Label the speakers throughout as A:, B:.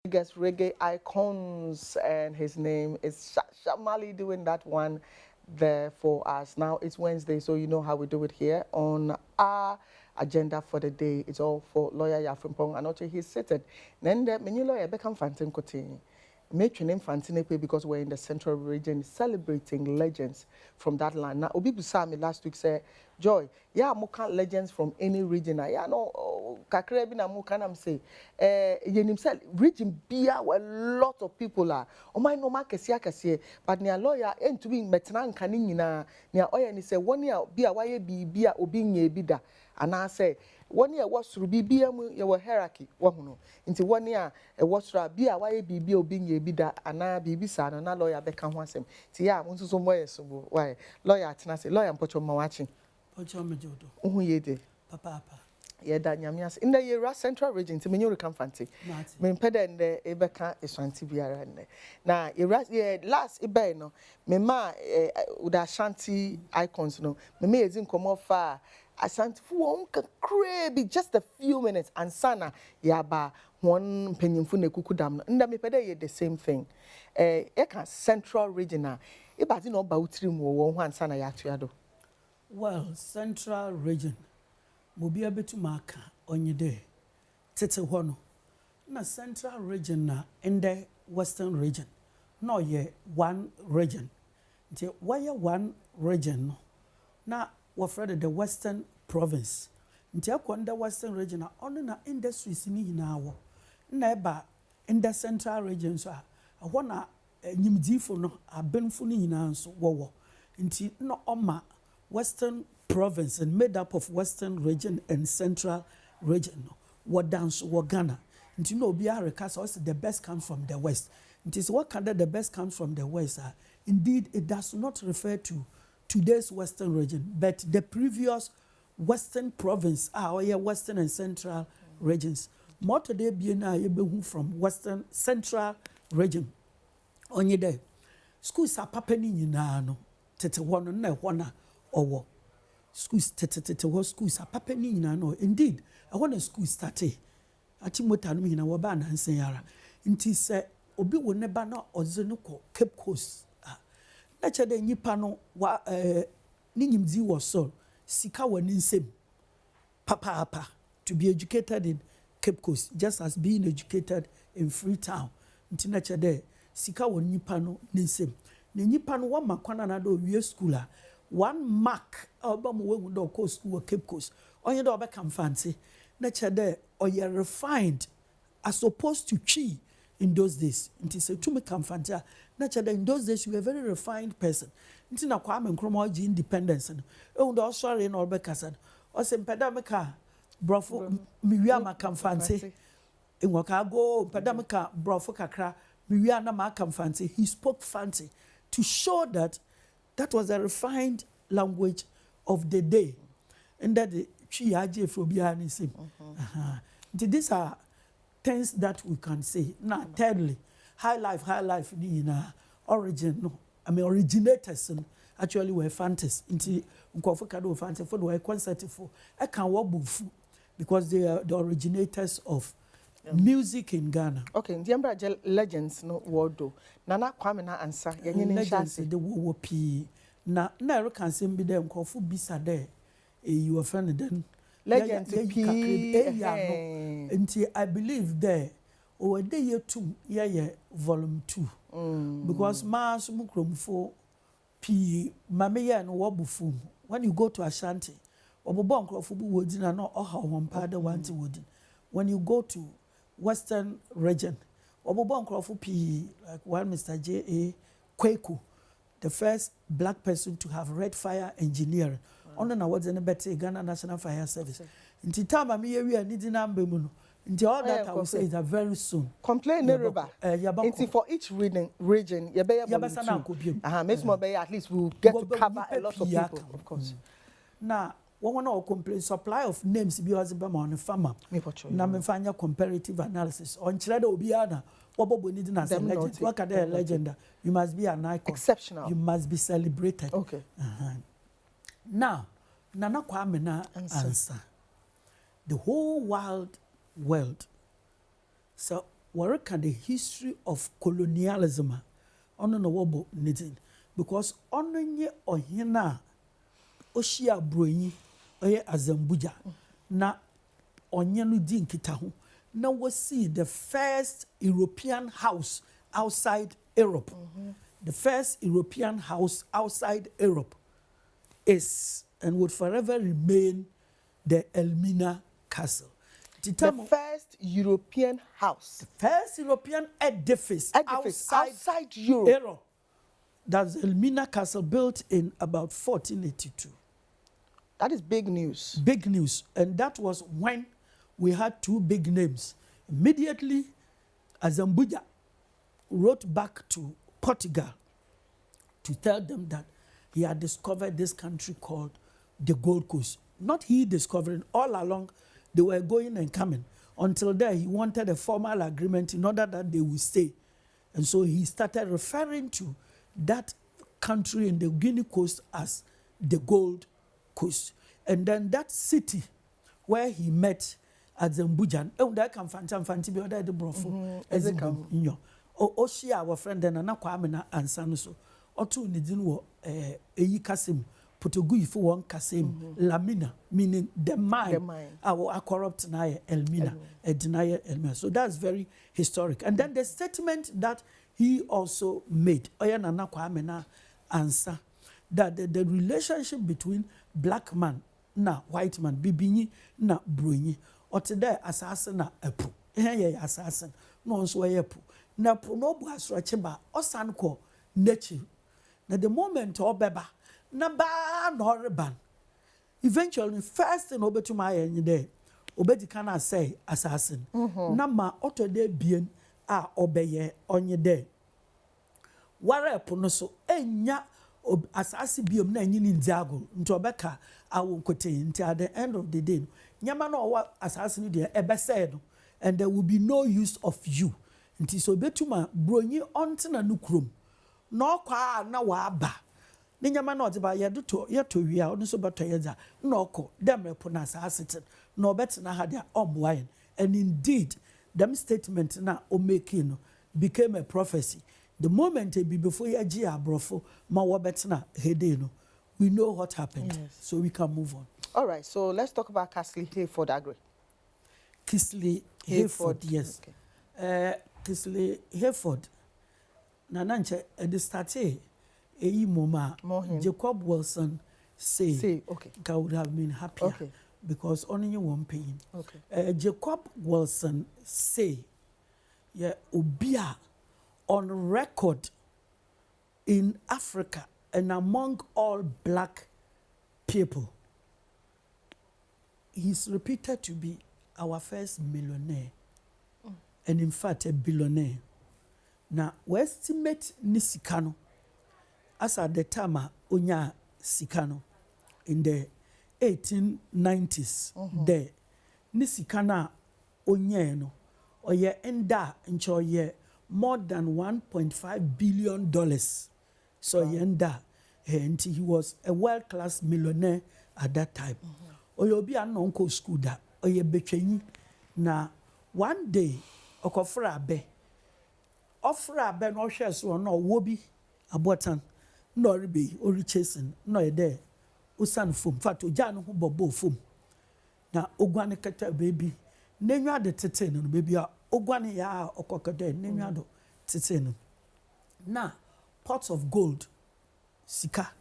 A: biggest reggae icons, and his name is Shamali doing that one there for us. Now it's Wednesday, so you know how we do it here on our agenda for the day. It's all for lawyer Frimpong. Anokye, he's seated. Then the many lawyer become Fantin Kote. Make your name Fantinepe because we're in the central region celebrating legends from that land. Now, Obi Busami last week said, Joy, yeah, muka legends from any region. Yeah, no, kakrebi na muka nam say, yenimsel region bia where a lot of people are. O my no ma kesiye, but near lawyer ain't to be metna nkani na near oya ni say 1 year bia waye bia obi nye bida. And I say 1 year was through bia mu your hierarchy. Wahuno. Into 1 year a was bia waye bia obi nye bida ana bibi sa na lawyer beka ho asem. Ti ya mo so mo yeso why lawyer atina say lawyer mpocho ma watching.
B: Pocho mejodo.
A: Uhu yede.
B: Papa.
A: Yeda nyamias. In the Yera Central Region, to menyo recam fancy. Me peda and the ebeka iswanti biara ne. Na Yera last ebe no me ma uda shanty icons no. Me ezin komo fa ashanti fu won kakrebi just a few minutes and sana yaba one penyimfu ne kukudam no. Nda me peda ye the same thing. Eka Central Region na ibati no ba utiri mu wo ho ansana ya atuado.
B: Well, Central Region mobi abetu maka onye de tete hono na Central Region na in the Western Region no ye one region nti why one region no na wafrede the Western Province nti akonda Western Region na ono na industries ni hinawo na eba in the Central Region so a na nyimdifo no abenfo ni hina so wo nti no oma Western Province and made up of Western Region and Central Region. What dance what Ghana. And you know, also the best comes from the West. It is what kind of the best comes from the West. Indeed, it does not refer to today's Western Region, but the previous Western Province, our Western and Central regions. More today being from Western Central Region. Only there. Schools are papeni no tete one na one or schools schools are papeni no. Indeed, I want a school started. Atimota no hina waba na nseyara. Nti se obi wo ne ba na ozenoko Cape Coast. Na chede nyipa no wa ni nyimdi wo so sika wani nsem papa to be educated in Cape Coast just as being educated in Freetown. Nti na chede sika wani nyipa no nsem. Na nyipa no wa makwana na do wie school a 1 mark obam we do ko school Cape Coast onye do obekam fancy na chede oye refined as opposed to chi in those days nti say to me come fancy na chede in those days you were a very refined person nti na kwa me nkromo agi independence no e do sorry na obekasa o se mpeda me ka brofo mi wi amakam fancy e ngoka go mpeda me ka brofo kakra mi wi na makam fancy he spoke fancy to show that was a refined language of the day. And that the chiaje phobia is same. These are things that we can say. Now, thirdly, high life in origin. No, I mean originators actually were fantasy. Into Nkofokado fantasy for the concert for I can walk because they are the originators of music in Ghana.
A: Okay, the Ambra legends no wordo. Nana Kwame na answer.
B: Legends the wo pi. Na can say be them Nkofu bisa there. You are friend then.
A: Legends pi.
B: Until I believe there. Over the year 2, volume 2. Because Mas Mukrum for P. Mamea and Wobufum. When you go to Ashanti, Obobon Krofubu Woodin and not how one pada wanti woodin. When you go to Western Region, Obobon Krofu P. Like one Mr. J.A. Kweku, the first black person to have read fire engineering. On an awards and better Ghana National Fire Service. In Titama, we are needing Ambemuno. Into all that I will say is that very soon.
A: Complain never. For each region, Yabasana makes more at least we'll get to cover a lot of people, of course.
B: Now, one of complain supply of names be as on a farmer. Now, me find your comparative analysis on Chilada Obiana. What needing as a legend? What are they a legend? You must be an icon.
A: Exceptional.
B: You must be celebrated.
A: Okay.
B: Now, Nana Kwame na answer. The whole world. So wɔreka the history of colonialism ɔno na wɔbɔ ne din because ɔno nye ɔhene a ɔhyia Buronyi ɔyɛ Azambuja na ɔnyɛ no di nkitaho na wɔsi the first European house outside Europe. The first European house outside Europe is and would forever remain the Elmina Castle.
A: The first European house.
B: The first European edifice
A: outside Europe.
B: That's Elmina Castle, built in about 1482.
A: That is big news.
B: Big news. And that was when we had two big names. Immediately, Azambuja wrote back to Portugal to tell them that he had discovered this country called the Gold Coast. Not he discovering, all along they were going and coming. Until there, he wanted a formal agreement in order that they would stay. And so he started referring to that country in the Guinea coast as the Gold Coast. And then that city where he met at Zambujan, that can fanti be other the brofo as it come in your Oshia, our friend, and Anakwamina and Sanuso, or two Nidinwo, Eyi Kasim, Potogui for one Kasim, Lamina, meaning the mine. Our corrupt denier Elmina, a denier Elmina. So that's very historic. And then the statement that he also made, Oyan Anakwamina answer, that the relationship between black man na white man, Bibini na Buronyi, or today assassin na epu, assassin, no so epu. Na pronobu asracheba osanko nature. Na the moment obeba na ba no reban. Eventually first thing obetuma yen there. Obedi kana say assassin. Na ma otode bien a obeye onye there. Ware epu no so enya assassin biom na enyi ni ndiago nti obeka awo nkote nti at the end of the day nyama no wa assassin there ebese no and there will be no use of you. Nti so betuma Buronyi onte na nukrom na okwa na waaba ne nyama na odeba yedo yeto wi a ono so beto yeza na okọ dem repo na asset na obet na ha dia omwayen. And indeed them statement na o making became a prophecy. The moment e be before ye gi abrofo ma wo bet na hede no, we know what happened. Yes. So we can move on.
A: All right, so let's talk about Castle Hayford Agri.
B: Castle Hayford, yes. Okay. Castle Hayford na nanche the starte eyi moma Jacob Wilson say okay, I would have been happier, okay, because only you won't pay. Okay. Jacob Wilson say yeah obia on record in Africa and among all black people, he's reputed to be our first millionaire. And in fact a billionaire. Now we estimate ni sikano as at the time onya sikano in the 1890s there ni sikana onye no oye enda nchoye more than $1.5 billion. So yenda and he was a world-class millionaire at that time. Oye obi anonko school da oye betwenyi na one day okofra abe no hwe so no wo bi abotan no rebe ori chasing no e there usan fom fat oja no ho bobo fom na ogwane kata baby nenwa de tete no baby a ogwane ya okokode nenwa do tete no na pots of gold sika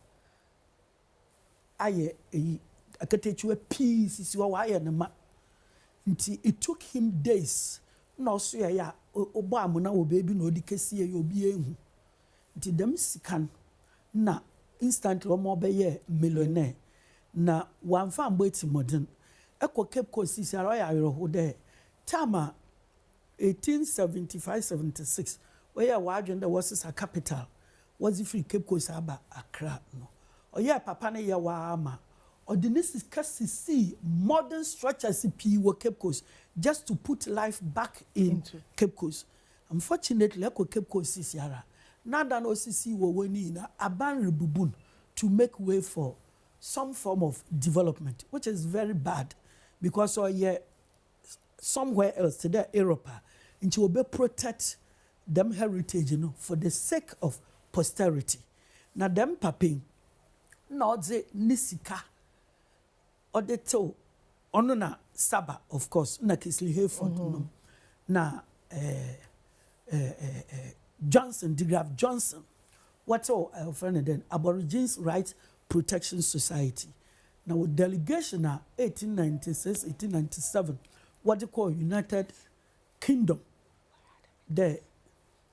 B: aye akatechu pieces wa aye ne ma nti it took him days no so ya obo amuna wo baby no di kesi ye obi ehu nti dem sikan na instantly omo be ye millionaire na one fan boyti modern eko Cape Coast si ara ya yero de tama 1875-76 where wa agenda was a capital was free Cape Coast aba Accra no oya papa ne ye wa ama ordinances see modern structures wo Cape Coast just to put life back into Cape Coast. Unfortunately, Cape Coast is yara. Nada no OCC wo woni na aban rebubun to make way for some form of development, which is very bad because somewhere else today Europe nti obe protect them heritage, for the sake of posterity. Na them papin na odze nisika odeto ono na Saba, of course, na Kisley Hayford no na Johnson, DeGraff Johnson, what's all friend then Aborigines Rights Protection Society. Now with delegation 1896, 1897, what they call United Kingdom. There,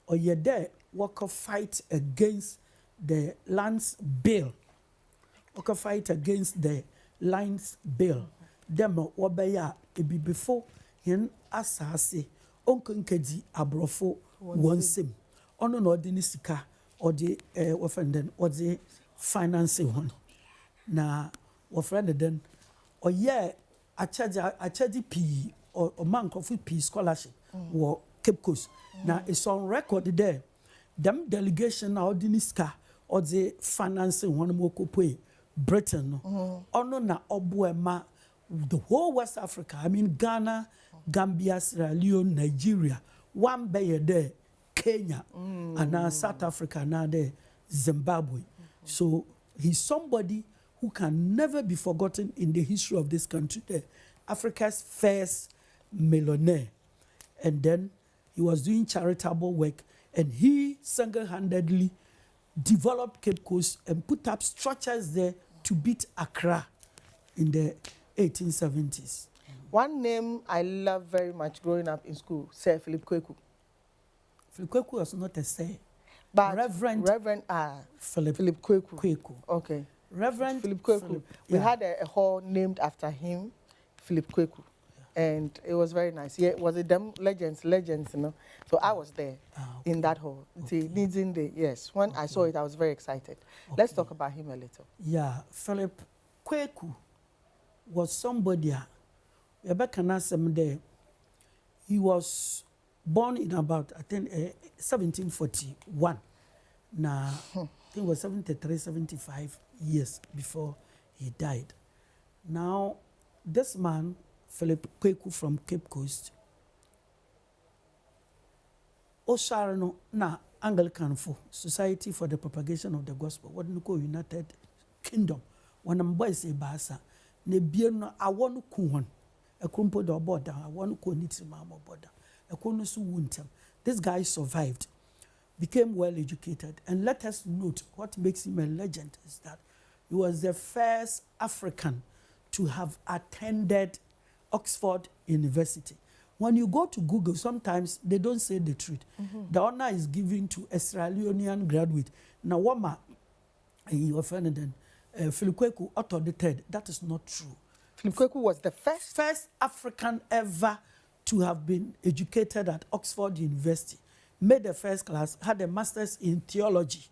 B: or you there, work a fight against the lands bill. Work a fight against the lands bill. Them wabaya ebi before yen asase onkenkedi abrofo wonsem. Ono no ordinary sika or the offended or the financing one. Na wafrende den or yeah a charge P or man coffee P scholarship or Cape Coast. Now it's on record there. Them delegation or the niska or the financing one more pay Britain. Ono na obuema the whole West Africa. I mean Ghana, Gambia, Sierra Leone, Nigeria. One bay there, Kenya, and now South Africa, now there, Zimbabwe. So he's somebody who can never be forgotten in the history of this country. There, Africa's first millionaire, and then he was doing charitable work, and he single-handedly developed Cape Coast and put up structures there to beat Accra in the 1870s.
A: One name I love very much growing up in school, Sir Philip Kweku.
B: Philip Kweku was not a say,
A: but
B: Reverend
A: Philip Kweku.
B: Kweku.
A: Okay.
B: Reverend
A: Philip Kweku.
B: Philip,
A: we had a hall named after him, Philip Kweku. And it was very nice. Yeah, was it them legends, So I was there in that hall.
B: Okay.
A: Yes. When I saw it, I was very excited. Let's talk about him a little.
B: Yeah, Philip Kweku was somebody. He was born in about, I think, 1741. Now, I think it was 73, 75 years before he died. Now, this man, Philip Kweku from Cape Coast, Osarno na Anglican for Society for the Propagation of the Gospel, what we call United Kingdom. When I'm boy say Basa, ne bieno I want to kuhon, a crumpo do border, I want to go need some border, a konusu wuntem. This guy survived, became well educated, and let us note what makes him a legend is that he was the first African to have attended Oxford University. When you go to Google, sometimes they don't say the truth. The honor is given to a Sierra Leonean graduate. Now, Wama, your friend then, Philip Kweku, Otto the third. That is not true.
A: Philip Kweku was the
B: first African ever to have been educated at Oxford University. Made the first class, had a master's in theology,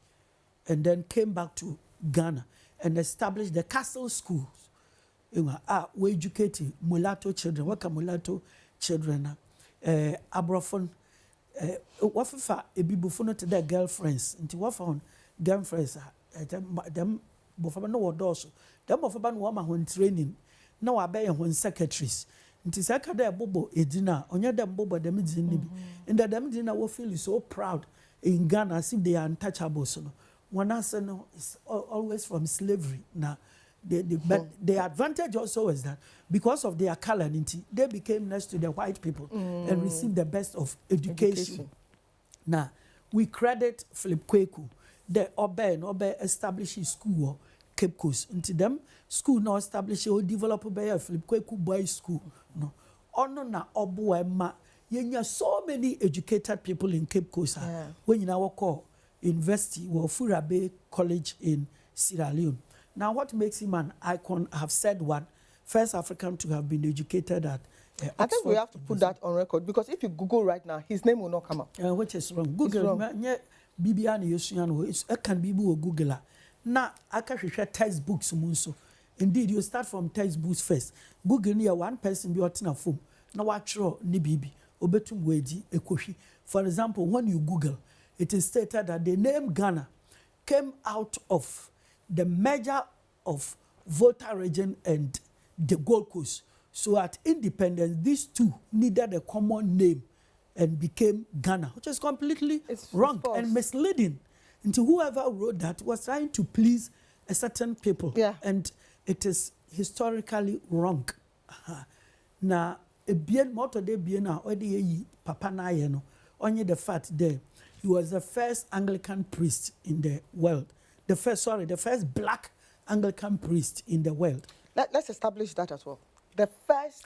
B: and then came back to Ghana and established the Castle Schools. We educating mulatto children. What can mulatto children? Abrofon. What for a bibufono to their girlfriends? Into what found girlfriends? Them bofaba no doors. Them bofaba no woman when training. No abey when secretaries. Nti saka there bobo edina. Onya them bobo them edina. And that them edina will feel so proud in Ghana as if they are untouchable. So one answer no is always from slavery now. But the advantage also is that because of their color, they became next to the white people and received the best of education. Now, we credit Philip Kweku, the Obe established his school, Cape Coast. Into them, school now established or developed by Philip Kweku Boys School. No, ono na obuema. Yenya so many educated people in Cape Coast. When you now call university or Furabe College in Sierra Leone. Now, what makes him an icon? I have said one, first African to have been educated at
A: I think we have to put that on record because if you Google right now, his name will not come up.
B: Which is wrong. Google, it can be Google. Now, I can share textbooks. Indeed, you start from textbooks first. Google near one person be a phone. Now, watch your Nibibi, Obetum Wedi, Ekoshi. For example, when you Google, it is stated that the name Ghana came out of the merger of Volta region and the Gold Coast. So at independence, these two needed a common name and became Ghana, which is completely
A: It's
B: wrong
A: false.
B: and misleading. And whoever wrote that was trying to please a certain people.
A: Yeah.
B: And it is historically wrong. Na ebien moto de bien na odi yi papa na ye no, only the fact there he was the first Anglican priest in the world. The first black Anglican priest in the world.
A: Let's establish that as well. The first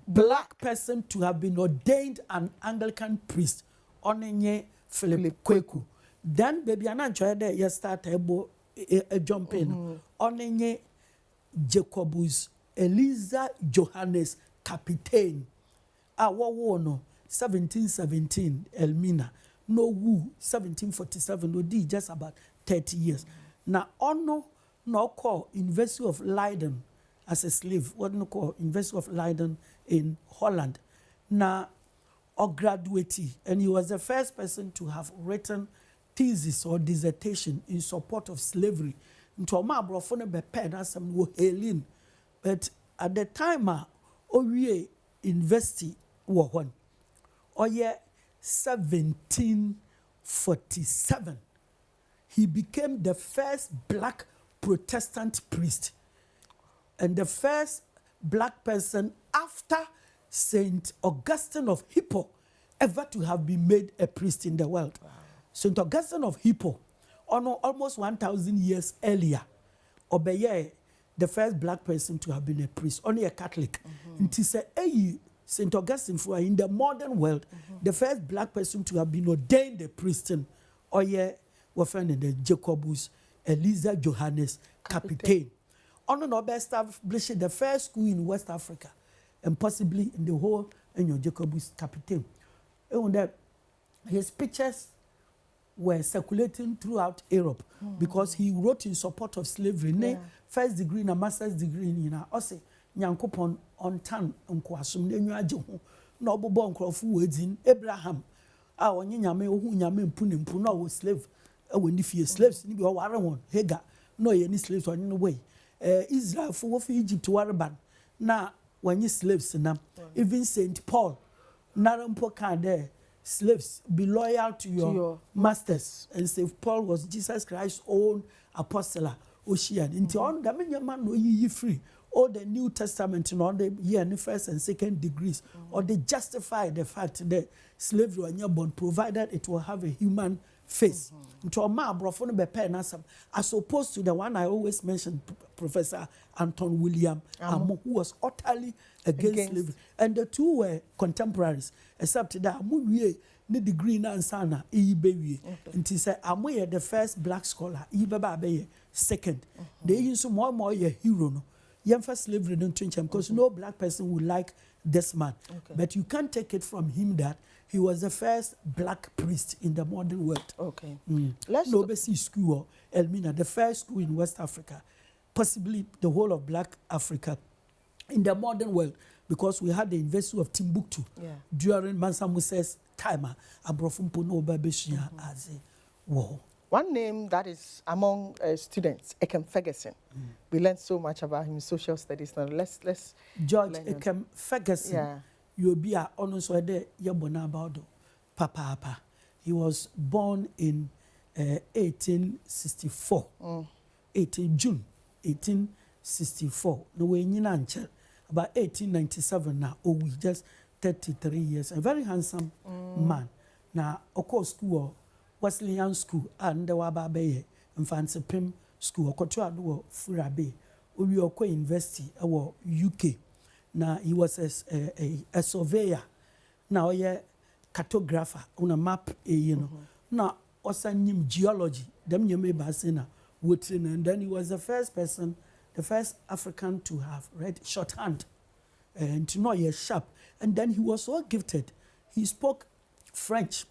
B: Black person to have been ordained an Anglican priest, Onenye Philip Kweku. Then baby anancho there you start a jump in. Onenye Jacobus Eliza Johannes Capitaine. What no 1717 Elmina. No woo 1747 no di just about 30 years. Now ono no call University of Leiden as a slave, what no call University of Leiden in Holland. Now or graduate, and he was the first person to have written thesis or dissertation in support of slavery. Into ma brofone be pen as some wo Helen. But at the time Owie University wo hon. Oye 1747 he became the first black Protestant priest and the first black person after Saint Augustine of Hippo ever to have been made a priest in the world. Wow. Saint Augustine of Hippo, almost 1,000 years earlier, Obeye, the first black person to have been a priest, only a Catholic. It is Saint Augustine for in the modern world, the first black person to have been ordained a priest in Oye wafene the Jacobus Eliza Johannes Capitaine. Ono no be established the first school in West Africa and possibly in the whole Jacobus Capitaine. And that his pictures were circulating throughout Europe because he wrote in support of slavery. Yeah. First degree and master's degree in Ose Nyankopon on tan nkwasum nenyu agye ho na obobo nkrofo wedin Abraham a onye nyame ohu nyame mpu ne mpu na wo slave when if you slaves ni be o ware won Hagar no ye ni slaves on no way Israel for wo fi Egypt ware ban na when you slaves na even Saint Paul narampo kan there slaves be loyal to your masters and Saint Paul was Jesus Christ's own apostle Ocean into on the man no yi free all the New Testament in all the year and first and second degrees or they justify the fact that slavery on your bond provided it will have a human face. Into a ma brofone be pen as opposed to the one I always mention, Professor Anton William who was utterly against slavery. And the two were contemporaries, except that Amu the degree na ansana baby. And he said Amu the first black scholar, be second. They use more a hero no. First slavery don't change him because no black person would like this man. Okay. But you can't take it from him that he was the first black priest in the modern world. Okay. Let's see school, Elmina, the first school in West Africa, possibly the whole of black Africa in the modern world, because we had the University of Timbuktu during Mansa Musa's time. Abrofumpo no babeshia as a war.
A: One name that is among students, Ekem Ferguson. We learned so much about him in social studies. Now let's
B: George Ekem Ferguson. Yeah. You'll be a honest where you born about Papa. He was born in 1864. 18 June 1864. No way in about 1897 now. Oh, we just 33 years. A very handsome man. Now, of course, school. Wesleyan School and the Wababe and Fancy Pim School, Okotua Furabe, Ulioko University, our UK. Now he was a surveyor. Now a cartographer on a map, Now also knew geology, them you may basina Woodson, and then he was the first person, the first African to have read shorthand and to know your sharp. And then he was so gifted. He spoke French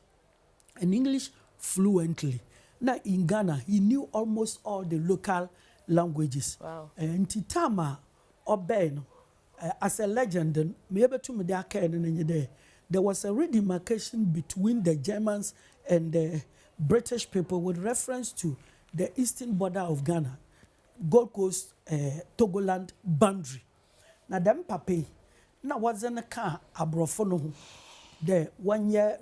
B: and English fluently. Now in Ghana, he knew almost all the local languages. Wow. And Titama Oben, as a legend, there was a redemarcation between the Germans and the British people with reference to the eastern border of Ghana, Gold Coast, Togoland boundary. Now them pape, now wasn't a car abrofono. the 1 year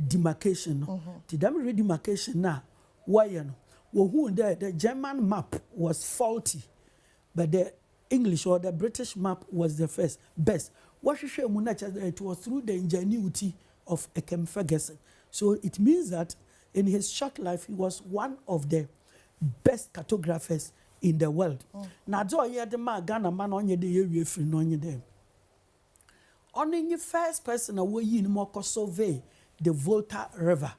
B: demarcation no the dem demarcation na why no who the German map was faulty but the English or the British map was the first best. What it was through the ingenuity of Ekem Ferguson. So it means that in his short life, he was one of the best cartographers in the world. Now, do you the man Ghana man on your day you free no your day? Only the first person away in Moko survey the Volta River.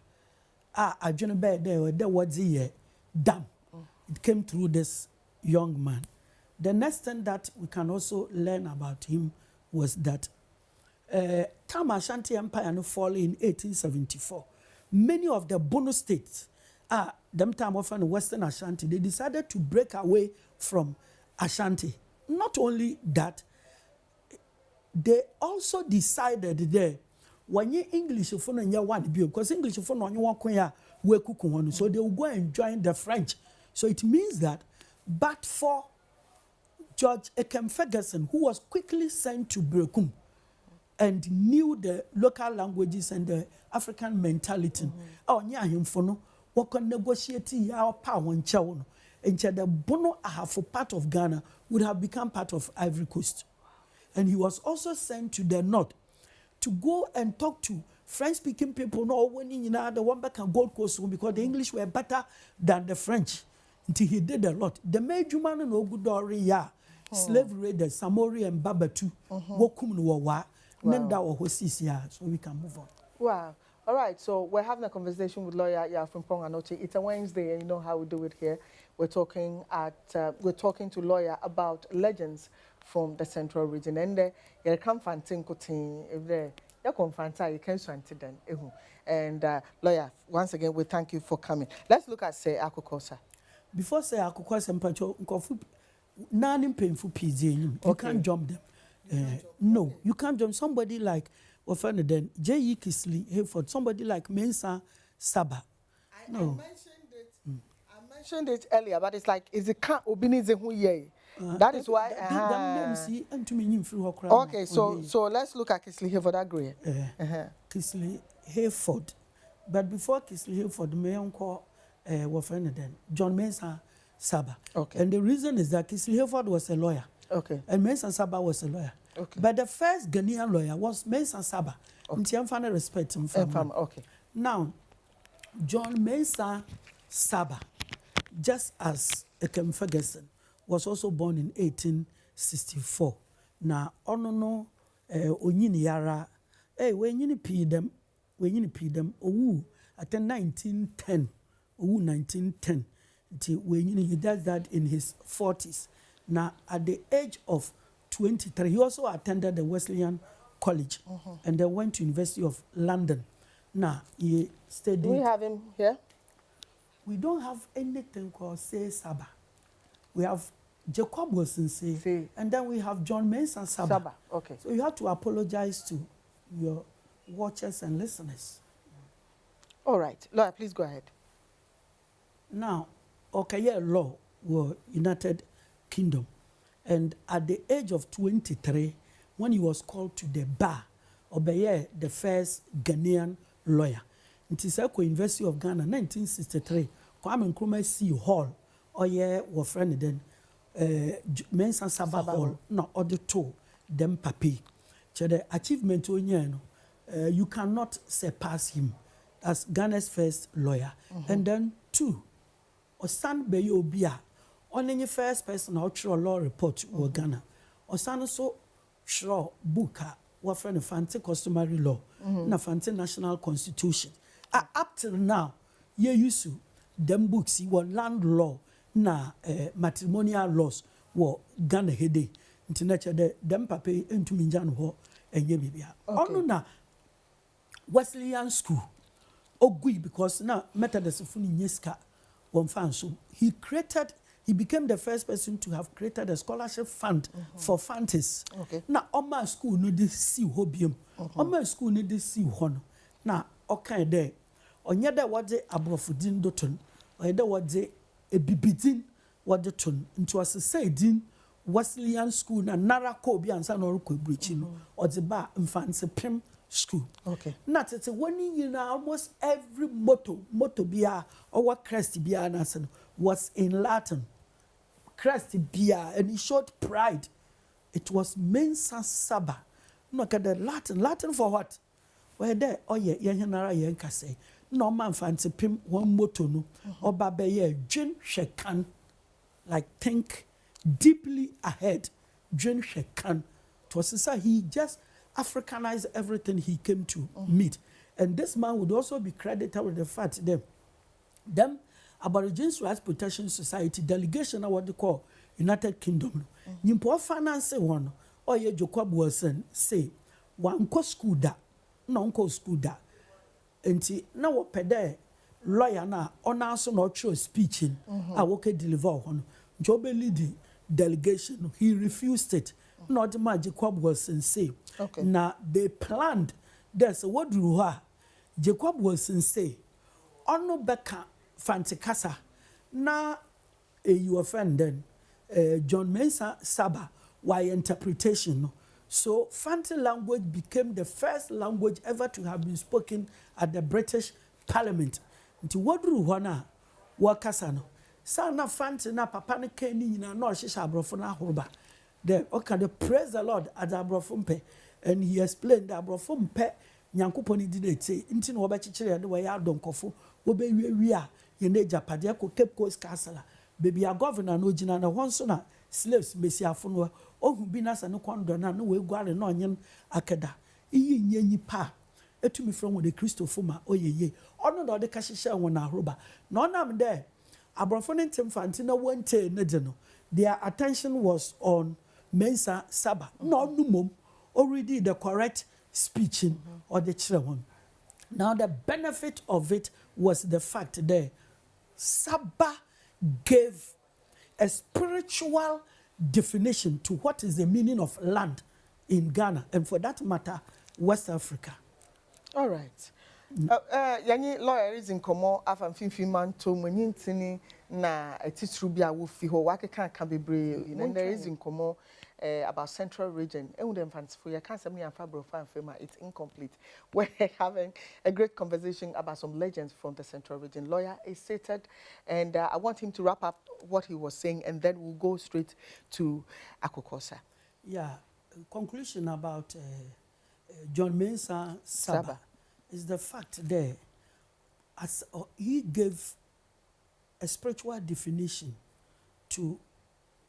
B: I joined there was the dam. It came through this young man. The next thing that we can also learn about him was that time Ashanti Empire no fall in 1874. Many of the Bono states, them time of Western Ashanti, they decided to break away from Ashanti. Not only that, they also decided there when you English phone and you want because English phone on you want so they will go and join the French. So it means that, but for George Ekem Ferguson, who was quickly sent to Brekum and knew the local languages and the African mentality. Oh, yeah, him for no, what can negotiate our power and chow. And the Bono for part of Ghana would have become part of Ivory Coast. And he was also sent to the north to go and talk to French-speaking people. No, when the one back on Gold Coast because the English were better than the French. Until he did a lot. The major man in Ogudori, slave raiders, Samori and Babatu, Wokum Wawa, Nenda or Hosisia, so we can move on.
A: Wow. All right, so we're having a conversation with lawyer Frimpong Anokye. It's a Wednesday, and you know how we do it here. We're talking to lawyer about legends from the Central Region. And you can find Tinkotin if there you can find you can then. And lawyer, once again, we thank you for coming. Let's look at say Akukosa.
B: Before say Akukosa Mpacho, none painful PZ, you can't jump them. No, you can't jump somebody like then J.E. Kisley Hayford, somebody like Mensa Saba. No.
A: I mentioned it earlier, but it's like is it can't Obinize who ye. That is why okay, so let's look at Kisley Hayford agree.
B: Kisley Hayford. But before Kisley Hayford, may call then John Mensa Saba. Okay. And the reason is that Kisley Hayford was a lawyer.
A: Okay.
B: And Mensa Saba was a lawyer. Okay. But the first Ghanaian lawyer was Mensa Saba. Okay. I'm respect him.
A: Okay.
B: Now, John Mensa Saba, just as Ekem Ferguson, was also born in 1864. Now, Onono Onyini Yara, when you pay them, at 1910, 1910, when he does that in his 40s. Now, at the age of 23, he also attended the Wesleyan College and then went to University of London. Now, he studied.
A: Do we have him here?
B: We don't have anything called Say Saba. We have Jacob Wilson Say, and then we have John Mensa Saba.
A: Okay.
B: So you have to apologize to your watchers and listeners.
A: All right. Lawyer, please go ahead.
B: Now, Okaye law were United Kingdom. And at the age of 23, when he was called to the bar, Obeye, the first Ghanaian lawyer. It is at University of Ghana, 1963, Kwame Nkrumah C. Hall, Oye, were friend then, Mensa Saba Hall, no, other two, them papi. So the achievement, you cannot surpass him as Ghana's first lawyer. And then two, Osan Beyo Obia, only the first person out through a law report were Ghana. Osan so sure booker what friend of fancy customary law, na fancy national constitution. Up till now, you used to them books were land law, na matrimonial laws were Ghana hede. International them pape into Minjan ho and Yebibia. Okay. Na Wesleyan school. Ogui because now Methodist Funi Nyeska one fan so he became the first person to have created a scholarship fund for fantasy. Okay. Now Oma school no de see hobium. Oma school no de see hono. Now okay there. Onya da wade abrofudin doton. Onya da wade ebibidin wade ton. Into asese din Wesleyan school na narako bi ansa no roko brichi no. Ode ba mfanse pem school.
A: Okay.
B: Not it's one year almost every motto bia or what crest bia was in Latin. Crest bia, and he showed pride. It was Mensa Saba. No, the Latin for what? Where there, oh yeah, Yanara Yanka say. No man fancy pim one motto no, or babaye, Jin Shekan. Like think deeply ahead. Jin Shekan. It was he just Africanized everything he came to meet. And this man would also be credited with the fact that them Aborigines Rights Protection Society delegation, what they call United Kingdom. Nimpo finance one, or ye Jacob Wilson say, one co school da, non co school da. Enti na wo pede lawyer na ona so no true speeching a wo ke deliver on job lead delegation he refused it not ma Jacob Wilson say na they planned there's what do ha Jacob Wilson say ono beka fantikasa na you offend then John Mensa Saba why interpretation no. So Fanti language became the first language ever to have been spoken at the British Parliament. Nti wodru hona wakasa no. Sana Fanti na papa ne keni na no hihya abrofo na horoba. The okay the praise the Lord at abrofo mpe and he explained that abrofo mpe nyankopon ni did say nti no obekikire de we ya donkofo wo be wi a ye na japade ko Cape Coast Castle baby a governor no gina na won so na slaves mesiafo no ohu bi na sa no kondo na no we guare na onyen akeda iyi nyanyi pa etumi from the Christopher ma oyeye ono na ode ka hihye won na ahroba na onam there abrofo ne ntemfanti na wonte ne de no their attention was on Mensa Saba no numom already the correct speeching or the children. Now the benefit of it was the fact that Saba gave a spiritual definition to what is the meaning of land in Ghana and for that matter West Africa.
A: All right. Yanyi lawyer is in komo afan finfin man to munyintini na etitru bia wo fi ho wakeka kan bebre and there is in komo about central region and them fanciful you can't say me and Fabro fan firma it's incomplete. We're having a great conversation about some legends from the central region. Lawyer is seated and I want him to wrap up what he was saying and then we'll go straight to Akokosa.
B: Yeah, conclusion about John Mensa Saba is the fact there as he gave a spiritual definition to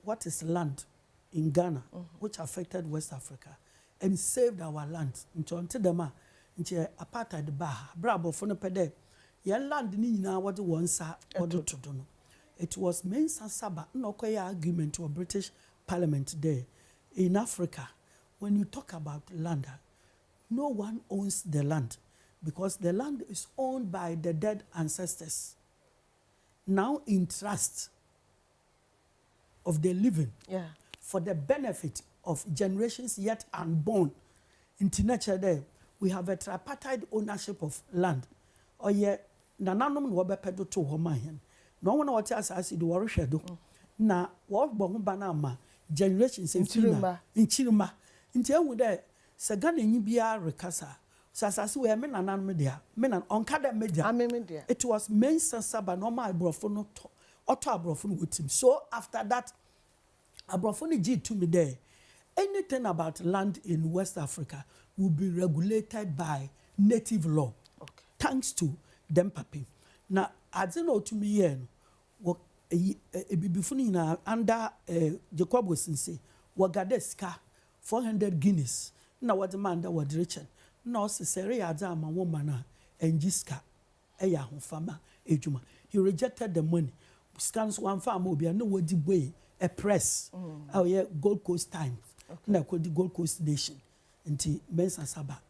B: what is land in Ghana, which affected West Africa and saved our land. Until them into apartheid bar, brabo for no pede. Your land ni na what one sa order to do. It was Mensa Saba no koya agreement to a British Parliament there in Africa. When you talk about land, no one owns the land because the land is owned by the dead ancestors. Now in trust of the living.
A: Yeah.
B: For the benefit of generations yet unborn. In nature there, we have a tripartite ownership of land. Or ye nananom no be pedo to homa hen. No one what asasi do wori hwedo. Na wo bo ba na ma generations in chiruma. Nti ewu there se Ghana nyi bia rekasa. Sasasi we me nananom dia. Me nan onka da media. It was Mensa Saba no ma abrofo no to. Auto abrofo no wotim. So after that Abrofoni G to me there. Anything about land in West Africa will be regulated by native law. Okay. Thanks to them papi. Now, I don't know to me here. What before na under Jacob Wilson say wagadeska 400 guineas. Now what the man that was Richard. No necessary adama woman and jiska eya fama ejuma. He rejected the money. Scans one farm will be no way. A press, oh yeah, Gold Coast Times, na called the Gold Coast Nation, and Mensa Saba.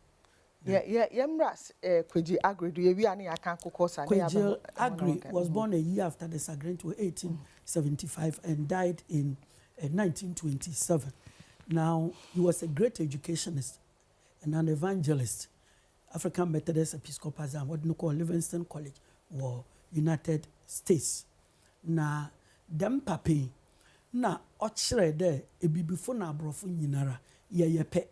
A: Yeah, Yemras, Kweji Agri, do you any account Kokosa?
B: Kweji Agri was born a year after the Sagrin to 1875 and died in 1927. Now, he was a great educationist and an evangelist, African Methodist Episcopal, and what we call Livingston College or United States. Now, them papi. Na ochre de ebibifo na abrofo nyinara ye yepe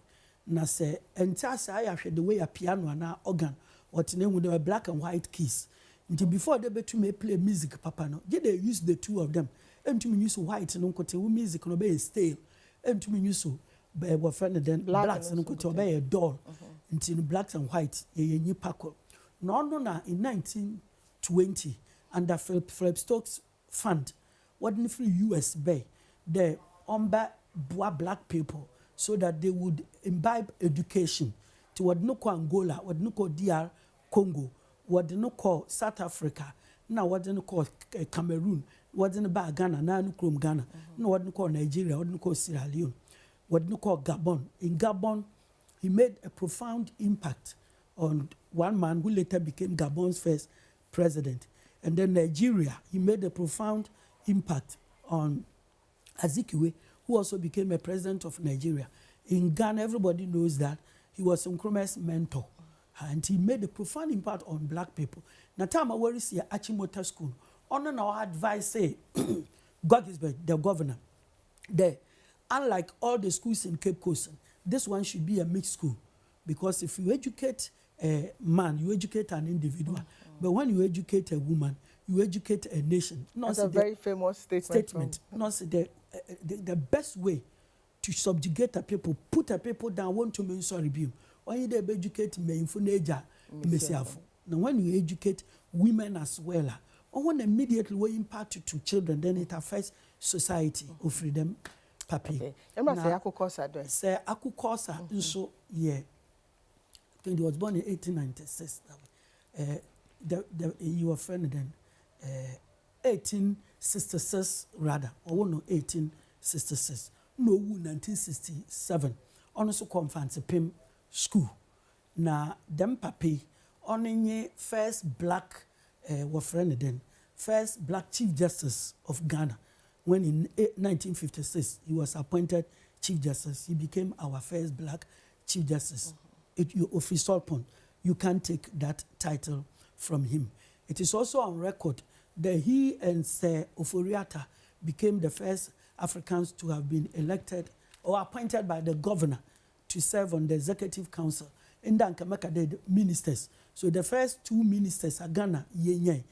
B: na say enta say ahwe the way a piano na organ what name with the black and white keys until before they betu me play music papa no they use the two of them and to me use white no kote music no be stale and to me use be friend then blacks no kote be a doll until blacks and white ye ni pako no na in 1920 under Philip Stokes fund what in free US bay the umba black people so that they would imbibe education to what no call Angola, what no call DR Congo, what no call South Africa, now what no call Cameroon, what no call Ghana, now no call Ghana, no what no call Nigeria, what no call Sierra Leone, what no call Gabon. In Gabon, he made a profound impact on one man who later became Gabon's first president. And then Nigeria, he made a profound impact on Azikiwe, who also became a president of Nigeria. In Ghana, everybody knows that he was Nkrumah's mentor. And he made a profound impact on black people. Now, time I worry see Achimota School. On our advice, say, Gogisberg, the governor, there, unlike all the schools in Cape Coast, this one should be a mixed school. Because if you educate a man, you educate an individual. But when you educate a woman, you educate a nation.
A: That's a very famous statement.
B: Not the best way to subjugate a people, put a people down, want to mean sorry be. When you educate men for nature, now when you educate women as well, or when immediately we impact to children, then it affects society of freedom. Papi.
A: Okay.
B: Say Akukosa, so yeah. He was born in 1896. Your friend then. 1866 rather, or no 1866. No, 1967. Also come fancy Pim school. Na them papi on nye first black friend then first black chief justice of Ghana. When in 1956 he was appointed chief justice, he became our first black chief justice. Your official point, you can't take that title from him. It is also on record that he and Sir Oforiatta became the first Africans to have been elected or appointed by the governor to serve on the executive council. In Dankamaka, the ministers. So the first two ministers are Ghana, Yenye,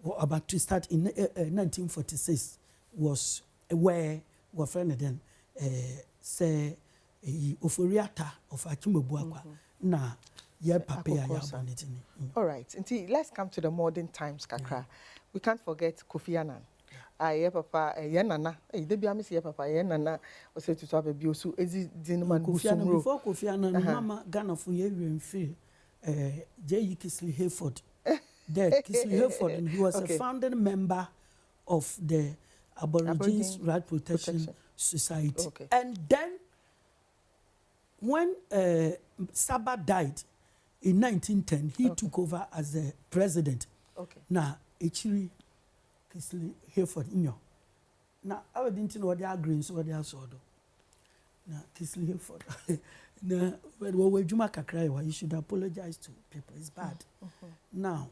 B: were about to start in 1946, was where our friend then Sir Oforiatta of Akimobuakwa. Na yeah, papa,
A: all right. Until let's come to the modern times, Kakra. We can't forget Kofi Annan. Yeah, papa, Nana. They be amiss, yeah, papa, Nana. Was said to have a biosu. Ezi dinman
B: Kofi Annan before Kofi Annan, Mama Ghana for year and free. J. Kisley Hayford. There, Kisley Hayford, and he was a founding member of the Aborigines Right Protection Society.
A: Okay.
B: And then when Saba died in 1910, he took over as the president.
A: Okay.
B: Now, Echiri Kisley Hayford inyo. Now, I didn't know what they are green, so what they are sodo. Now, Kisley Hayford. Now, when Juma Kakraiwa, you should apologize to people. It's bad. Now,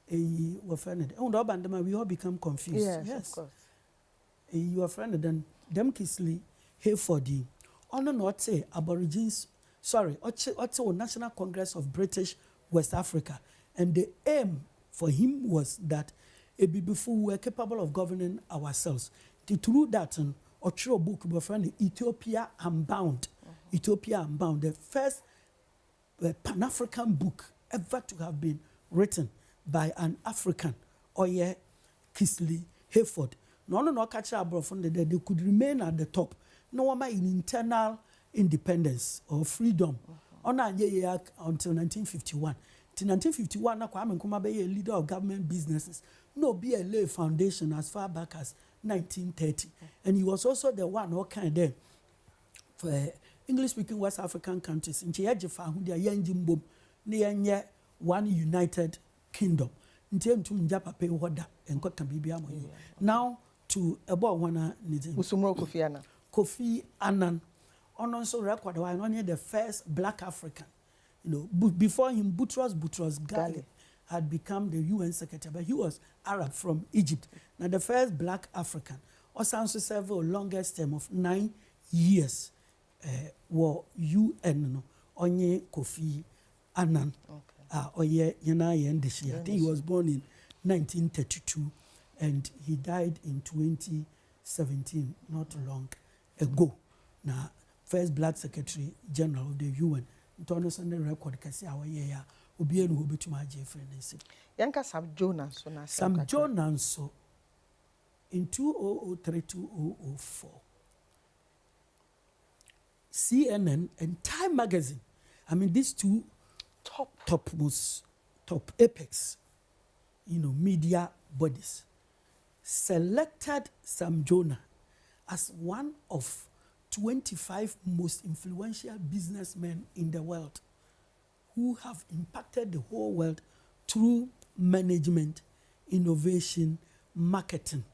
B: your friend, we all become confused.
A: Yes, of course.
B: Your friend, then them Kisley Hayford. On not say Aborigines, National Congress of British West Africa. And the aim for him was that before we were capable of governing ourselves. Through that, Ochiro book, my friend, Ethiopia Unbound. Ethiopia Unbound, the first Pan-African book ever to have been written by an African, Oye Kisley Hayford. No catch up from they could remain at the top. No one in internal independence or freedom. Until 1951. Till 1951, Kwame Nkrumah be a leader of government businesses. No, be a lay foundation as far back as 1930. And he was also the one who kind of for English-speaking West African countries. In Chiyajifa, who they are young near one united kingdom. Until to Njapa pay water and got now to about one
A: Usumro Kofi Annan.
B: Kofi Annan, on also record why only the first black African. You know, before him, Boutros Ghali had become the UN secretary, but he was Arab from Egypt. Now the first black African, also served a longest term of 9 years UN no onye Kofi Annan oye yena yendishi. I think he was born in 1932 and he died in 2017, not long ago. Now, first Black Secretary General of the UN. Ntono sende record kasi awaye ya obienu obetuma agye friend nsi.
A: Yanka Sam Jonah so na
B: Sam Jonah so in 2003-2004. CNN and Time magazine. I mean, these two top apex, media bodies selected Sam Jonah as one of 25 most influential businessmen in the world who have impacted the whole world through management, innovation, marketing.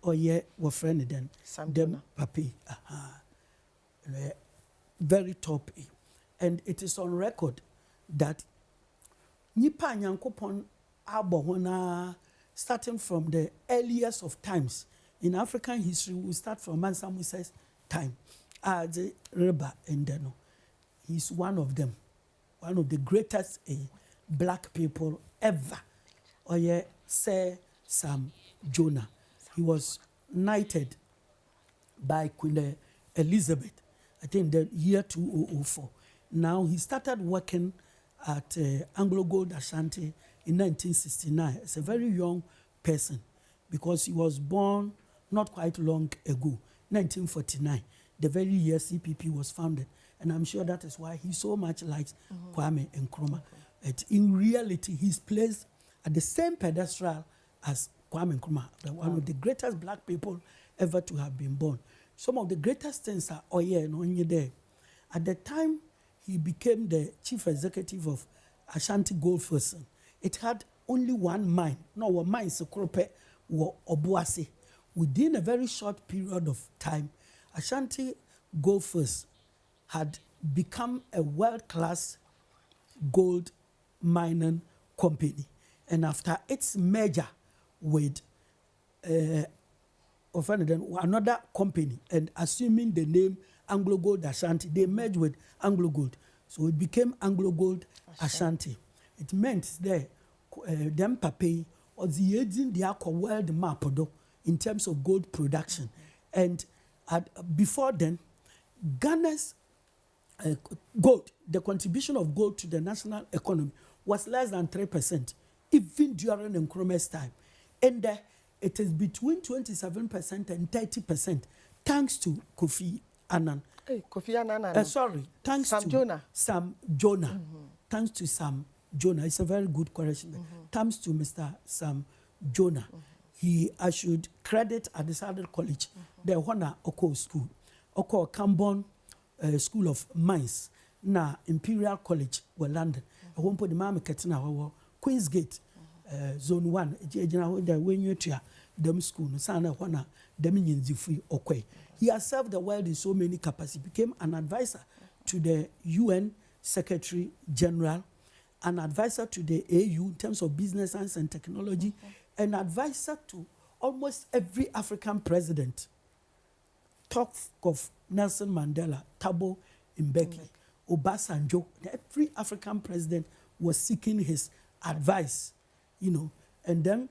B: Oye wa friend then them papi very top, and it is on record that nipa nyankopon abɔ starting from the earliest of times in African history. We start from Mansa Musa's time as a Reba Endeno. He's one of them, one of the greatest black people ever. Oye Sir Sam Jonah. He was knighted by Queen Elizabeth, I think the year 2004. Now he started working at Anglo Gold Ashanti in 1969 as a very young person because he was born not quite long ago, 1949, the very year CPP was founded. And I'm sure that is why he so much likes Kwame Nkrumah. In reality, he's placed at the same pedestal as Kwame Nkrumah, one of the greatest black people ever to have been born. Some of the greatest things are Oye and Onye there. At the time he became the chief executive of Ashanti Gold First, it had only one mine. No, one mine Sekrope or Obuasi. Within a very short period of time, Ashanti Gold First had become a world-class gold mining company. And after its merger with another company and assuming the name Anglo Gold Ashanti, they merged with Anglo Gold. So it became Anglo Gold Ashanti. It meant there, them pape or the aging the world map in terms of gold production. And before then, Ghana's gold, the contribution of gold to the national economy was less than 3%, even during Nkrumah's time. And it is between 27% and 30%, thanks to Kofi Annan.
A: Hey, Kofi Annan.
B: Thanks
A: Sam
B: to
A: Jonah.
B: Sam Jonah. Thanks to Sam Jonah. It's a very good correction. Thanks to Mr. Sam Jonah. I should credit at the Southern College, the Hona Oko School, Oko Cambon School of Mines, na Imperial College, were London. I won't put the Mama Katina, Queen's Gate, Zone 1, when you try them school, Sana Hona, Dominion Zifui Okwe. He has served the world in so many capacities, became an advisor to the UN Secretary General, an advisor to the AU in terms of business science and technology, an advisor to almost every African president. Talk of Nelson Mandela, Thabo Mbeki, Obasanjo. Every African president was seeking his advice, and then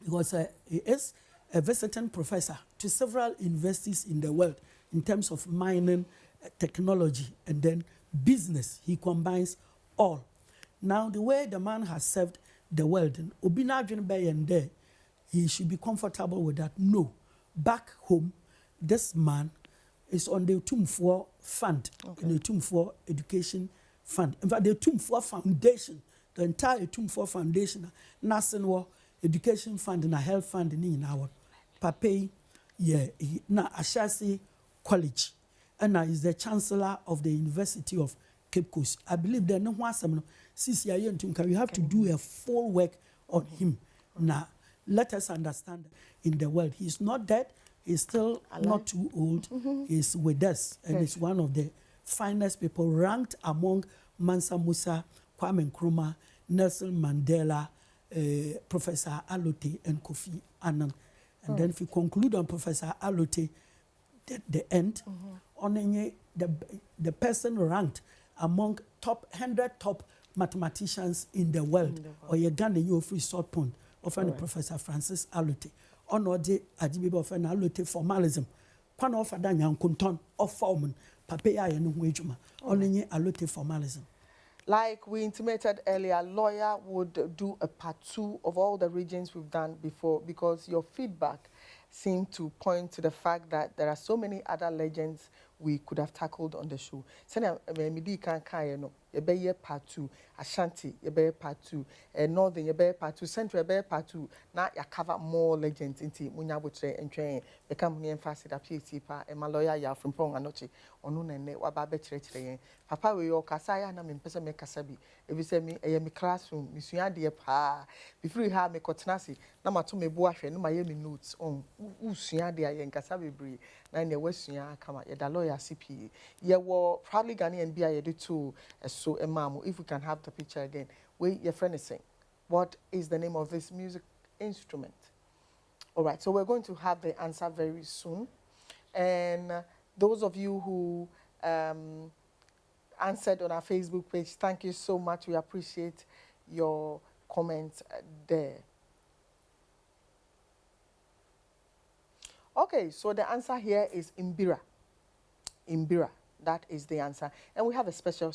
B: he is a visiting professor to several universities in the world in terms of mining, technology, and then business. He combines all. Now, the way the man has served the world, and there, he should be comfortable with that. No, back home, this man is on the Tumfor Fund, the Tumfor Education Fund. In fact, the Tumfor Foundation, the entire Tumfor Foundation, National Education Fund and a Health Fund in our Pape, na Ashasi College, and now is the Chancellor of the University of Cape Coast. I believe there no one we have to do a full work on him. Now, let us understand in the world. He's not dead. He's still not too old. He's with us. And he's one of the finest people ranked among Mansa Musa, Kwame Nkrumah, Nelson Mandela, Professor Alote, and Kofi Annan. And then if we conclude on Professor Alote, the end. On the person ranked among top 100 top mathematicians in the world. Or you Ghana, you free short pond. Often Professor Francis Alote. On the Ajibiba of an Alote formalism. Kwan of Adanya Kunton of Foreman. Papaya and Wajuma. On Alote formalism.
A: Like we intimated earlier, lawyer would do a part 2 of all the regions we've done before, because your feedback seemed to point to the fact that there are so many other legends we could have tackled on the show. Sena medi kan no yebeye part 2, Ashanti yebeye part 2, Northern yebeye part 2, Central yebeye part 2. Na ya cover more legends inti munya botre entwen become ni emphasis da PhD pa e ma lawyer ya Frimpong Anokye onu nene wa ba be kire yen. Papa we yo kasa ya na me pese me kasa bi. Ebi se mi me classroom misua de pa. Before ha me kotenase na mato me bo ahwe no ma ye me notes on usua de yen kasa bebre na ne wasua kama ye da lawyer CPA. Ye wo probably Ghanaian bi ye do too. So Emamu, if we can have the picture again. Wait, your friend is saying, what is the name of this music instrument? All right, so we're going to have the answer very soon. And those of you who answered on our Facebook page, thank you so much. We appreciate your comments there. Okay, so the answer here is Imbira. Imbira. That is the answer. And we have a special